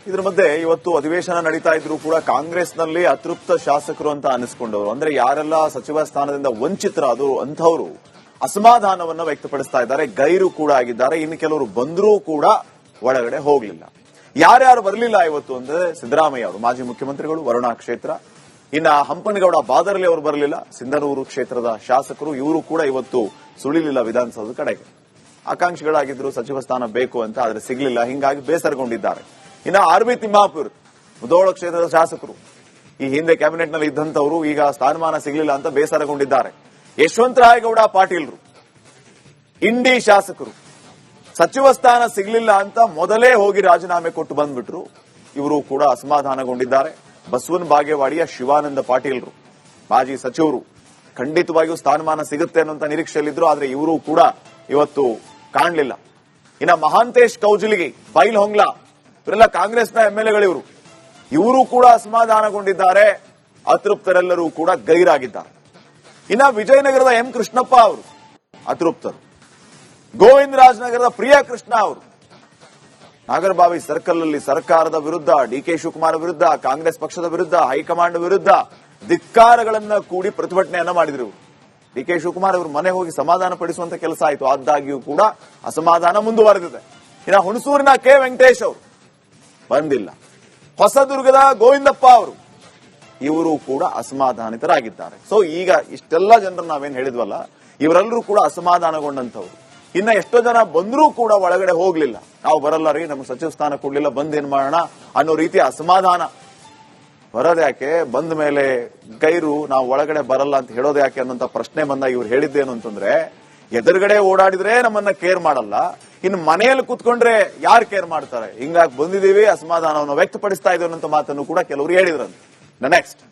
ಇದ್ರ ಮಧ್ಯೆ ಇವತ್ತು ಅಧಿವೇಶನ ನಡೀತಾ ಇದ್ರು ಕೂಡ ಕಾಂಗ್ರೆಸ್ನಲ್ಲಿ ಅತೃಪ್ತ ಶಾಸಕರು ಅಂತ ಅನಿಸ್ಕೊಂಡವರು, ಅಂದ್ರೆ ಯಾರೆಲ್ಲ ಸಚಿವ ಸ್ಥಾನದಿಂದ ವಂಚಿತರಾದ್ರು ಅಂಥವರು ಅಸಮಾಧಾನವನ್ನ ವ್ಯಕ್ತಪಡಿಸ್ತಾ ಇದ್ದಾರೆ, ಗೈರು ಕೂಡ ಆಗಿದ್ದಾರೆ. ಇನ್ನು ಕೆಲವರು ಬಂದರೂ ಕೂಡ ಒಳಗಡೆ ಹೋಗಲಿಲ್ಲ. ಯಾರ್ಯಾರು ಬರಲಿಲ್ಲ ಇವತ್ತು ಅಂದ್ರೆ ಸಿದ್ದರಾಮಯ್ಯ ಅವರು, ಮಾಜಿ ಮುಖ್ಯಮಂತ್ರಿಗಳು, ವರುಣಾ ಕ್ಷೇತ್ರ. ಇನ್ನ ಹಂಪನಗೌಡ ಬಾದರ್ಲಿ ಅವರು ಬರಲಿಲ್ಲ, ಸಿಂಧನೂರು ಕ್ಷೇತ್ರದ ಶಾಸಕರು. ಇವರು ಕೂಡ ಇವತ್ತು ಸುಳಿಲಿಲ್ಲ ವಿಧಾನಸೌಧದ ಕಡೆಗೆ. ಆಕಾಂಕ್ಷಿಗಳಾಗಿದ್ರು ಸಚಿವ ಸ್ಥಾನ ಬೇಕು ಅಂತ, ಆದ್ರೆ ಸಿಗಲಿಲ್ಲ, ಹಿಂಗಾಗಿ ಬೇಸರಗೊಂಡಿದ್ದಾರೆ. ಇನ್ನ ಆರ್.ಬಿ. ತಿಮ್ಮಾಪುರ್ ಮುಧೋಳ ಕ್ಷೇತ್ರದ ಶಾಸಕರು, ಈ ಹಿಂದೆ ಕ್ಯಾಬಿನೆಟ್ನಲ್ಲಿ ಇದ್ದಂತವರು, ಈಗ ಸ್ಥಾನಮಾನ ಸಿಗಲಿಲ್ಲ ಅಂತ ಬೇಸರಗೊಂಡಿದ್ದಾರೆ. ಯಶವಂತರಾಯಗೌಡ ಪಾಟೀಲ್ರು ಇಂಡಿ ಶಾಸಕರು ಸಚಿವ ಸ್ಥಾನ ಸಿಗಲಿಲ್ಲ ಅಂತ ಮೊದಲೇ ಹೋಗಿ ರಾಜೀನಾಮೆ ಕೊಟ್ಟು ಬಂದ್ಬಿಟ್ರು. ಇವರು ಕೂಡ ಅಸಮಾಧಾನಗೊಂಡಿದ್ದಾರೆ. ಬಸವನ ಬಾಗೇವಾಡಿಯ ಶಿವಾನಂದ ಪಾಟೀಲ್ರು ಮಾಜಿ ಸಚಿವರು, ಖಂಡಿತವಾಗಿಯೂ ಸ್ಥಾನಮಾನ ಸಿಗುತ್ತೆ ಅನ್ನುವಂತ ನಿರೀಕ್ಷೆಯಲ್ಲಿದ್ರು, ಆದ್ರೆ ಇವರು ಕೂಡ ಇವತ್ತು ಕಾಣಲಿಲ್ಲ. ಇನ್ನ ಮಹಾಂತೇಶ್ ಕೌಜಲಿಗಿ, ಬೈಲ್ ಹೊಂಗ್ಲಾ, ಇವರೆಲ್ಲ ಕಾಂಗ್ರೆಸ್ನ ಎಂಎಲ್ಎಗಳಿವರು, ಇವರು ಕೂಡ ಅಸಮಾಧಾನಗೊಂಡಿದ್ದಾರೆ. ಅತೃಪ್ತರೆಲ್ಲರೂ ಕೂಡ ಗೈರಾಗಿದ್ದಾರೆ. ಇನ್ನ ವಿಜಯನಗರದ ಎಂ ಕೃಷ್ಣಪ್ಪ ಅವರು ಅತೃಪ್ತರು. ಗೋವಿಂದರಾಜನಗರದ ಪ್ರಿಯಾ ಕೃಷ್ಣ ಅವರು ನಾಗರಬಾವಿ ಸರ್ಕಲ್ ಅಲ್ಲಿ ಸರ್ಕಾರದ ವಿರುದ್ಧ, ಡಿಕೆ ಶಿವಕುಮಾರ್ ವಿರುದ್ಧ, ಕಾಂಗ್ರೆಸ್ ಪಕ್ಷದ ವಿರುದ್ಧ, ಹೈಕಮಾಂಡ್ ವಿರುದ್ಧ ಧಿಕ್ಕಾರಗಳನ್ನ ಕೂಡಿ ಪ್ರತಿಭಟನೆಯನ್ನ ಮಾಡಿದ್ರು. ಡಿಕೆ ಶಿವಕುಮಾರ್ ಅವರು ಮನೆ ಹೋಗಿ ಸಮಾಧಾನ ಪಡಿಸುವಂತ ಕೆಲಸ ಆಯಿತು, ಆದಾಗ್ಯೂ ಕೂಡ ಅಸಮಾಧಾನ ಮುಂದುವರೆದಿದೆ. ಇನ್ನು ಹುಣಸೂರಿನ ಕೆ ವೆಂಕಟೇಶ್ ಅವರು ಬಂದಿಲ್ಲ. ಹೊಸದುರ್ಗದ ಗೋವಿಂದಪ್ಪ ಅವರು, ಇವರು ಕೂಡ ಅಸಮಾಧಾನಿತರಾಗಿದ್ದಾರೆ. ಸೊ ಈಗ ಇಷ್ಟೆಲ್ಲ ಜನರನ್ನ ನಾವೇನ್ ಹೇಳಿದ್ವಲ್ಲ, ಇವರೆಲ್ಲರೂ ಕೂಡ ಅಸಮಾಧಾನಗೊಂಡಂತವ್ರು. ಇನ್ನ ಎಷ್ಟೋ ಜನ ಬಂದರೂ ಕೂಡ ಒಳಗಡೆ ಹೋಗ್ಲಿಲ್ಲ. ನಾವು ಬರಲ್ಲ ರೀ, ನಮ್ಗೆ ಸಚಿವ ಸ್ಥಾನ ಕೊಡ್ಲಿಲ್ಲ, ಬಂದ್ ಏನ್ ಮಾಡೋಣ ಅನ್ನೋ ರೀತಿ ಅಸಮಾಧಾನ. ಬರೋದ್ಯಾಕೆ, ಬಂದ ಮೇಲೆ ಗೈರು, ನಾವು ಒಳಗಡೆ ಬರಲ್ಲ ಅಂತ ಹೇಳೋದು ಯಾಕೆ ಅನ್ನೋಂತ ಪ್ರಶ್ನೆ ಬಂದಾಗ ಇವ್ರು ಹೇಳಿದ್ದೇನು ಅಂತಂದ್ರೆ, ಎದುರುಗಡೆ ಓಡಾಡಿದ್ರೆ ನಮ್ಮನ್ನ ಕೇರ್ ಮಾಡಲ್ಲ, ಇನ್ನು ಮನೆಯಲ್ಲಿ ಕುತ್ಕೊಂಡ್ರೆ ಯಾರು ಕೇರ್ ಮಾಡ್ತಾರೆ, ಹಿಂಗಾಗಿ ಬಂದಿದ್ದೀವಿ, ಅಸಮಾಧಾನವನ್ನು ವ್ಯಕ್ತಪಡಿಸ್ತಾ ಇದ್ದೇವೆ ಅನ್ನೋ ಮಾತನ್ನು ಕೂಡ ಕೆಲವರು ಹೇಳಿದ್ರಂತೆ. ನೆಕ್ಸ್ಟ್